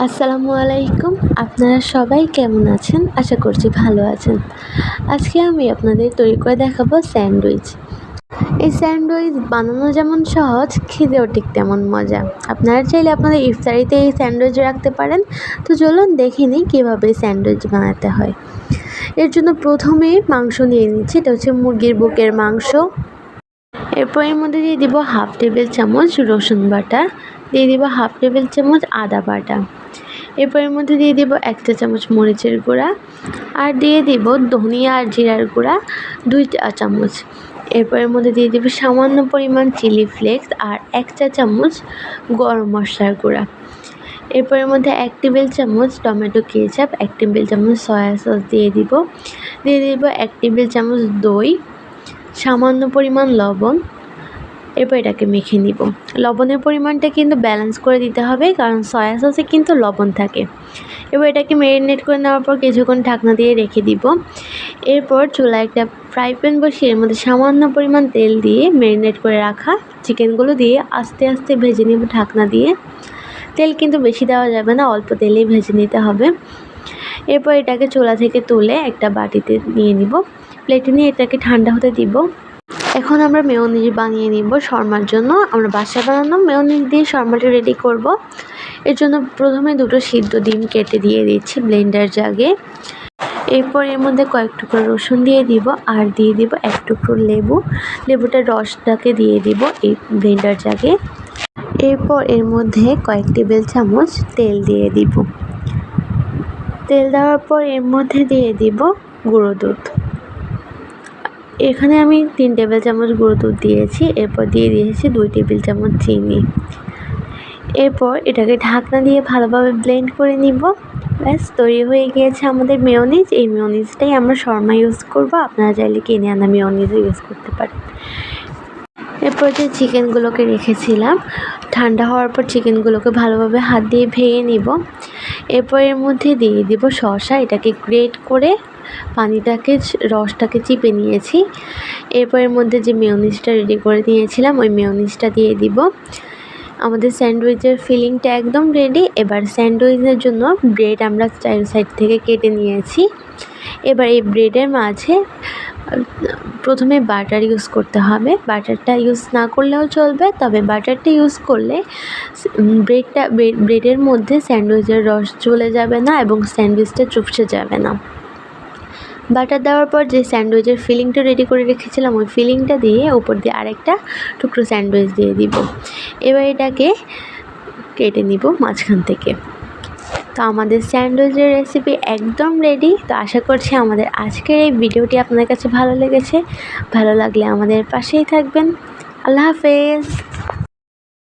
আসসালামু আলাইকুম। আপনারা সবাই কেমন আছেন? আশা করছি ভালো আছেন। আজকে আমি আপনাদের তৈরি করে দেখাবো স্যান্ডউইচ। এই স্যান্ডউইচ বানানো যেমন সহজ, খেতেও ঠিক তেমন মজা। আপনারা চাইলে আপনাদের ইফতারিতে এই স্যান্ডউইচ রাখতে পারেন। তো চলুন দেখে নিই কীভাবে স্যান্ডউইচ বানাতে হয়। এর জন্য প্রথমে মাংস নিয়ে নিচ্ছি, এটা হচ্ছে মুরগির বুকের মাংস। এরপর এর মধ্যে দিয়ে দিব হাফ টেবিল চামচ রসুন বাটা, দিয়ে দিব হাফ টেবিল চামচ আদা বাটা। এরপর এর মধ্যে দিয়ে দিব 1 চা চামচ মরিচের গুঁড়া, আর দিয়ে দিব ধনিয়া আর জিরার গুঁড়া 2 চা চামচ। এরপর এর মধ্যে দিয়ে দিব সামান্য পরিমাণ চিলি ফ্লেক্স আর 1 চা চামচ গরম মশলার গুঁড়া। এরপর এর মধ্যে 1 টেবিল চামচ টমেটো কেচাপ, 1 টেবিল চামচ সয়া সস দিয়ে দিব 1 টেবিল চামচ দই, সামান্য পরিমাণ লবণ। এরপর এটাকে মেখে নিব। লবণের পরিমাণটা কিন্তু ব্যালেন্স করে দিতে হবে, কারণ সয়া সসে কিন্তু লবণ থাকে। এবার এটাকে ম্যারিনেট করে নেওয়ার পর কিছুক্ষণ ঢাকনা দিয়ে রেখে দিব। এরপর চুলায় একটা ফ্রাই প্যান বসিয়ে এর মধ্যে সামান্য পরিমাণ তেল দিয়ে ম্যারিনেট করে রাখা চিকেনগুলো দিয়ে আস্তে আস্তে ভেজে নেব ঢাকনা দিয়ে। তেল কিন্তু বেশি দেওয়া যাবে না, অল্প তেলেই ভেজে নিতে হবে। এরপর এটাকে চুলা থেকে তুলে একটা বাটিতে নিয়ে নিব, প্লেটে নিয়ে এটাকে ঠান্ডা হতে দিব। এখন আমরা মেয়োনিজ বানিয়ে নিব শর্মার জন্য। আমরা বাসায় বানানো মেয়োনিজ দিয়ে শর্মাটা রেডি করব। এর জন্য প্রথমে 2টো সিদ্ধ ডিম কেটে দিয়ে দিচ্ছি ব্লেন্ডার জাগে। এরপর এর মধ্যে কয়েক টুকরো রসুন দিয়ে দিব, আর দিয়ে দিব 1 টুকরো লেবু। লেবুটার রসটাকে দিয়ে দিব এই ব্লেন্ডার জাগে। এরপর এর মধ্যে কয়েক টেবিল চামচ তেল দিয়ে দিব। তেল দেওয়ার পর এর মধ্যে দিয়ে দিব গুঁড়ো দুধ। এখানে আমি 3 টেবিল চামচ গুঁড়ো দুধ দিয়েছি। এরপর দিয়ে দিয়েছি 2 টেবিল চামচ চিনি। এরপর এটাকে ঢাকনা দিয়ে ভালোভাবে ব্লেন্ড করে নিব। ব্যাস তৈরি হয়ে গিয়েছে আমাদের মেয়োনিজ। এই মেয়োনিজটাই আমরা শর্মা ইউজ করব, আপনারা চাইলে কিনে আনা মেয়োনিজও ইউজ করতে পারেন। এরপর যে চিকেনগুলোকে রেখেছিলাম, ঠান্ডা হওয়ার পর চিকেনগুলোকে ভালোভাবে হাত দিয়ে ভেঙে নিব। এরপর এর মধ্যে দিয়ে দিব শসা, এটাকে গ্রেট করে রসটাকে চিপে নিয়েছি। এরপর এর মধ্যে যে মেয়োনিজটা রেডি করে নিয়েছিলাম ওই মেয়োনিজটা দিয়ে দিব। আমাদের স্যান্ডউইচের ফিলিংটা একদম রেডি। এবার স্যান্ডউইচের জন্য ব্রেড আমরা চারি সাইড থেকে কেটে নিয়েছি। এবার এই ব্রেডের মাঝে প্রথমে বাটার ইউজ করতে হবে। বাটারটা ইউজ না করলেও চলবে, তবে বাটারটা ইউজ করলে ব্রেডের মধ্যে স্যান্ডউইচের রস চলে যাবে না এবং স্যান্ডউইচটা চুপসে যাবে না। বাটার দেওয়ার পর যে স্যান্ডউইচের ফিলিংটা রেডি করে রেখেছিলাম ওই ফিলিংটা দিয়ে উপর দিয়ে আরেকটা টুকরো স্যান্ডউইচ দিয়ে দিব। এবার এটাকে কেটে নিব মাঝখান থেকে। তো আমাদের স্যান্ডউইচের রেসিপি একদম রেডি। তো আশা করছি আমাদের আজকের এই ভিডিওটি আপনাদের কাছে ভালো লেগেছে। ভালো লাগলে আমাদের পাশেই থাকবেন। আল্লাহ হাফেজ।